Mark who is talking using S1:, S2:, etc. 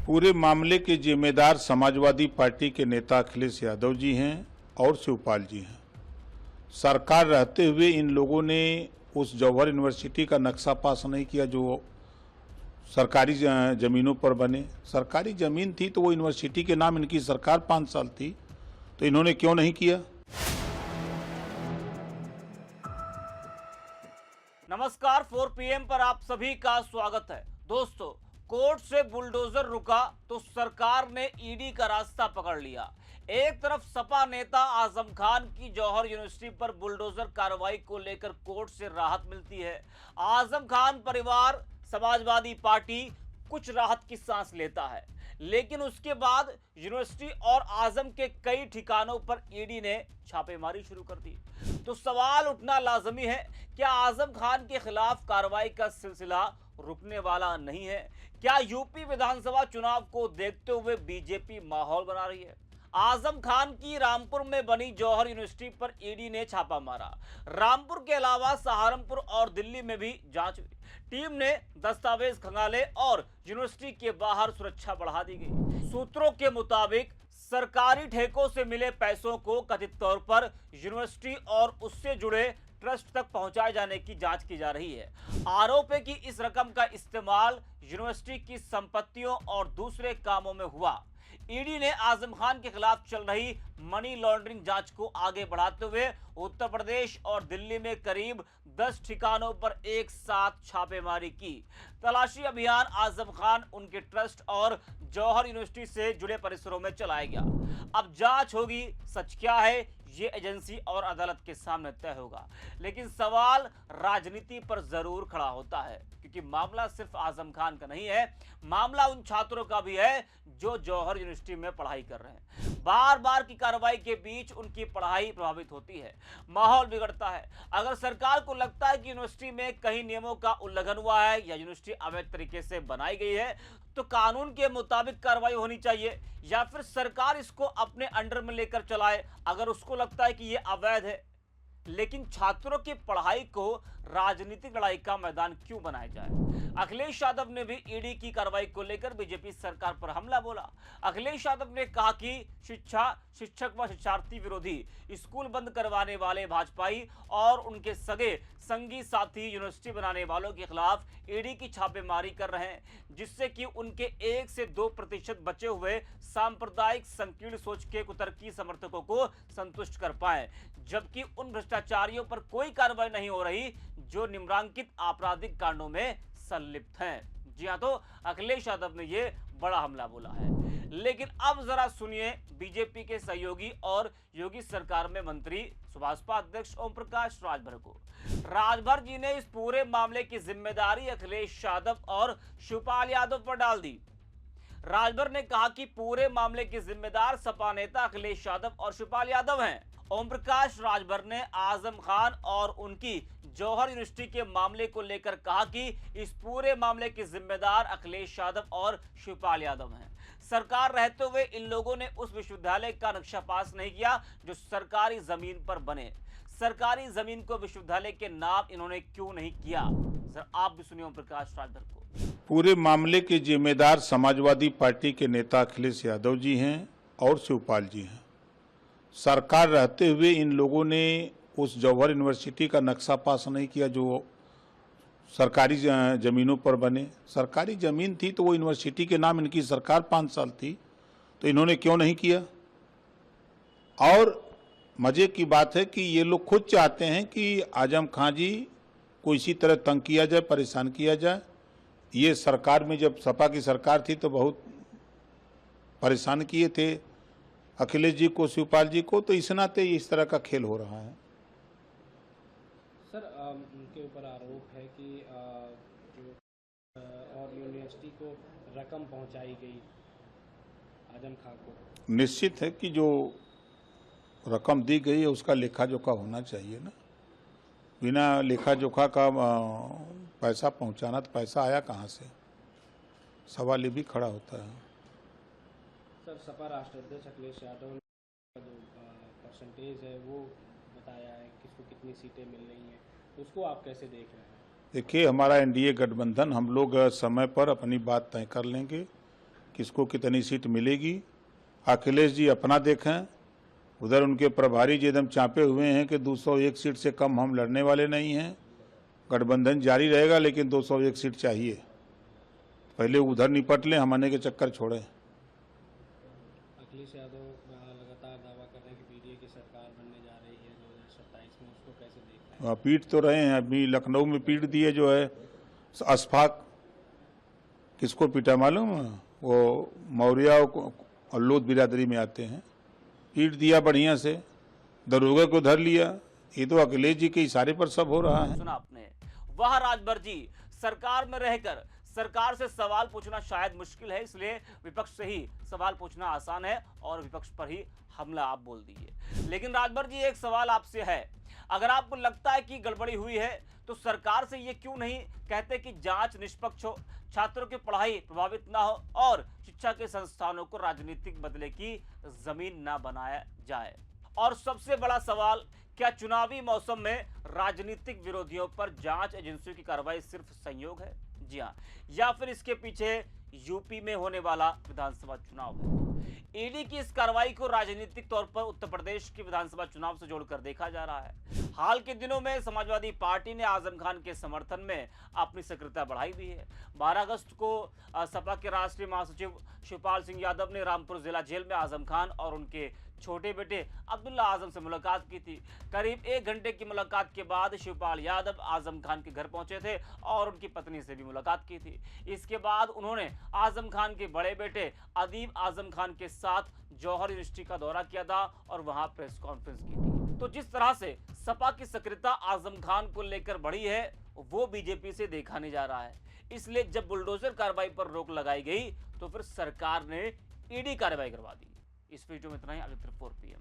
S1: पूरे मामले के जिम्मेदार समाजवादी पार्टी के नेता अखिलेश यादव जी हैं और शिवपाल जी हैं। सरकार रहते हुए इन लोगों ने उस जौहर यूनिवर्सिटी का नक्शा पास नहीं किया जो सरकारी जमीनों पर बने। सरकारी जमीन थी तो वो यूनिवर्सिटी के नाम इनकी सरकार 5 साल थी, तो इन्होंने क्यों नहीं किया।
S2: नमस्कार, 4 PM पर आप सभी का स्वागत है। दोस्तों, कोर्ट से बुलडोजर रुका तो सरकार ने ईडी का रास्ता पकड़ लिया। एक तरफ सपा नेता आजम खान की जौहर यूनिवर्सिटी पर बुलडोजर कार्रवाई को लेकर कोर्ट से राहत मिलती है। आजम खान परिवार, समाजवादी पार्टी कुछ राहत की सांस लेता है, लेकिन उसके बाद यूनिवर्सिटी और आजम के कई ठिकानों पर ईडी ने छापेमारी शुरू कर दी। तो सवाल उठना लाजमी है, क्या आजम खान के खिलाफ कार्रवाई का सिलसिला रुकने वाला नहीं है? क्या यूपी विधानसभा चुनाव को देखते हुए बीजेपी माहौल बना रही है? आजम खान की रामपुर में बनी जौहर यूनिवर्सिटी पर ईडी ने छापा मारा। रामपुर के अलावा सहारनपुर और दिल्ली में भी जांच हुई। टीम ने दस्तावेज खंगाले और यूनिवर्सिटी के बाहर सुरक्षा बढ़ा दी गई। सूत्रों के मुताबिक सरकारी ठेकों से मिले पैसों को कथित तौर पर यूनिवर्सिटी और उससे जुड़े ट्रस्ट तक पहुंचाए जाने की जांच की जा रही है। आरोप है कि इस रकम का इस्तेमाल यूनिवर्सिटी की संपत्तियों और दूसरे कामों में हुआ। ईडी ने आजम खान के खिलाफ चल रही मनी लॉन्ड्रिंग जांच को आगे बढ़ाते हुए उत्तर प्रदेश और दिल्ली में करीब 10 ठिकानों पर एक साथ छापेमारी की। तलाशी अभियान आजम खान, उनके ट्रस्ट और जौहर यूनिवर्सिटी से जुड़े परिसरों में चलाया गया। अब जांच होगी, सच क्या है ये एजेंसी और अदालत के सामने तय होगा। लेकिन सवाल राजनीति पर जरूर खड़ा होता है, क्योंकि मामला सिर्फ आजम खान का नहीं है, मामला उन छात्रों का भी है जो जौहर यूनिवर्सिटी में पढ़ाई कर रहे हैं। बार बार की कार्रवाई के बीच उनकी पढ़ाई प्रभावित होती है, माहौल बिगड़ता है। अगर सरकार को लगता है कि यूनिवर्सिटी में कहीं नियमों का उल्लंघन हुआ है या यूनिवर्सिटी अवैध तरीके से बनाई गई है, तो कानून के मुताबिक कार्रवाई होनी चाहिए, या फिर सरकार इसको अपने अंडर में लेकर चलाए अगर उसको लगता है कि ये अवैध है। लेकिन छात्रों की पढ़ाई को राजनीतिक लड़ाई का मैदान क्यों बनाया जाए? अखिलेश यादव ने भी ईडी की कार्रवाई को लेकर बीजेपी सरकार पर हमला बोला। अखिलेश यादव ने कहा कि शिक्षक व शिक्षार्थी विरोधी, स्कूल बंद करवाने वाले भाजपाई और उनके सगे संगी साथी यूनिवर्सिटी बनाने वालों के खिलाफ ईडी की छापेमारी कर रहे हैं, जिससे कि उनके 1 से 2% बचे हुए सांप्रदायिक संकीर्ण सोच के कुतर्की समर्थकों को संतुष्ट कर पाए, जबकि उन भ्रष्टाचारियों पर कोई कार्रवाई नहीं हो रही जो निम्नलिखित आपराधिक कांडों में संलिप्त हैं। जी हां, तो अखिलेश यादव ने यह बड़ा हमला बोला है। लेकिन अब जरा सुनिए बीजेपी के सहयोगी और योगी सरकार में मंत्री सुभाषपा अध्यक्ष ओम प्रकाश राजभर को। राजभर जी ने इस पूरे मामले की जिम्मेदारी अखिलेश यादव और शिवपाल यादव पर डाल दी। राजभर ने कहा कि पूरे मामले के जिम्मेदार सपा नेता अखिलेश यादव और शिवपाल यादव हैं। ओम प्रकाश राजभर ने आजम खान और उनकी जौहर यूनिवर्सिटी के मामले को लेकर कहा कि इस पूरे मामले के जिम्मेदार अखिलेश यादव और शिवपाल यादव हैं। सरकार रहते हुए इन लोगों ने उस विश्वविद्यालय का नक्शा पास नहीं किया जो सरकारी जमीन पर बने। सरकारी जमीन को विश्वविद्यालय के नाम इन्होंने क्यों नहीं किया? सर, आप भी सुनिए ओम प्रकाश राजभर को।
S1: पूरे मामले के जिम्मेदार समाजवादी पार्टी के नेता अखिलेश यादव जी हैं और शिवपाल जी हैं। सरकार रहते हुए इन लोगों ने उस जौहर यूनिवर्सिटी का नक्शा पास नहीं किया जो सरकारी जमीनों पर बने। सरकारी जमीन थी तो वो यूनिवर्सिटी के नाम इनकी सरकार 5 साल थी, तो इन्होंने क्यों नहीं किया। और मजे की बात है कि ये लोग खुद चाहते हैं कि आजम खान जी को इसी तरह तंग किया जाए, परेशान किया जाए। ये सरकार में जब सपा की सरकार थी तो बहुत परेशान किए थे अखिलेश जी को, शिवपाल जी को, तो इस नाते इस तरह का खेल हो रहा है।
S3: सर, उनके ऊपर आरोप है कि जो और यूनिवर्सिटी को रकम पहुंचाई गई आजम खान को।
S1: निश्चित है कि जो रकम दी गई है उसका लेखा जोखा होना चाहिए ना। बिना लेखा जोखा का पैसा पहुंचाना, तो पैसा आया कहाँ से, सवाल ये भी खड़ा होता है।
S3: सर, सपा राष्ट्रीय अध्यक्ष अखिलेश यादव ने जो परसेंटेज है वो बताया है, किसको कितनी सीटें मिल रही हैं, तो उसको आप कैसे देख रहे हैं?
S1: देखिए, हमारा एनडीए गठबंधन, हम लोग समय पर अपनी बात तय कर लेंगे किसको कितनी सीट मिलेगी। अखिलेश जी अपना देखें, उधर उनके प्रभारी जी एकदम चापे हुए हैं कि 201 सीट से कम हम लड़ने वाले नहीं हैं, गठबंधन जारी रहेगा लेकिन 201 सीट चाहिए। पहले उधर निपट लें, हम आने के चक्कर छोड़ें।
S3: अखिलेश यादव लगातार दावा कर रहे हैं कि पीडीए की सरकार बनने जा रही है 2027 में, उसको कैसे देख रहे हैं?
S1: पीट तो रहे हैं, अभी लखनऊ में पीट दिए जो है अशफाक, किसको पीटा मालूम है? वो मौर्य और लोध बिरादरी में आते हैं, पीट दिया बढ़िया से, दरोगा को धर लिया। ये तो अखिलेश जी के इशारे पर सब हो रहा है।
S2: सुना आपने। वह राजभर जी सरकार में रहकर सरकार से सवाल पूछना शायद मुश्किल है, इसलिए विपक्ष से ही सवाल पूछना आसान है और विपक्ष पर ही हमला आप बोल दीजिए। लेकिन राजभर जी, एक सवाल आपसे है, अगर आपको लगता है कि गड़बड़ी हुई है तो सरकार से ये क्यों नहीं कहते कि जांच निष्पक्ष हो, छात्रों की पढ़ाई प्रभावित ना हो और शिक्षा के संस्थानों को राजनीतिक बदले की जमीन ना बनाया जाए? और सबसे बड़ा सवाल, क्या चुनावी मौसम में राजनीतिक विरोधियों पर जांच एजेंसियों की कार्रवाई सिर्फ संयोग है? जी हां, या फिर इसके पीछे यूपी में होने वाला विधानसभा चुनाव है? ईडी की इस कार्रवाई को राजनीतिक तौर पर उत्तर प्रदेश के विधानसभा चुनाव से जोड़कर देखा जा रहा है। हाल के दिनों में समाजवादी पार्टी ने आजम खान के समर्थन में अपनी सक्रियता बढ़ाई भी है। 12 अगस्त को सपा के राष्ट्रीय महासचिव शिवपाल सिंह यादव ने रामपुर जिला जेल में आजम खान और उनके छोटे बेटे अब्दुल्ला आजम से मुलाकात की थी। करीब 1 घंटे की मुलाकात के बाद शिवपाल यादव आजम खान के घर पहुंचे थे और उनकी पत्नी से भी मुलाकात की थी। इसके बाद उन्होंने आजम खान के बड़े बेटे अदीब आजम खान के साथ जौहर यूनिवर्सिटी का दौरा किया था और वहां प्रेस कॉन्फ्रेंस की थी। तो जिस तरह से सपा की सक्रियता आजम खान को लेकर बढ़ी है, वो बीजेपी से देखा नहीं जा रहा है। इसलिए जब बुलडोजर कार्रवाई पर रोक लगाई गई तो फिर सरकार ने ईडी कार्रवाई करवा दी। इस वीडियो में इतना ही। आगे 4 PM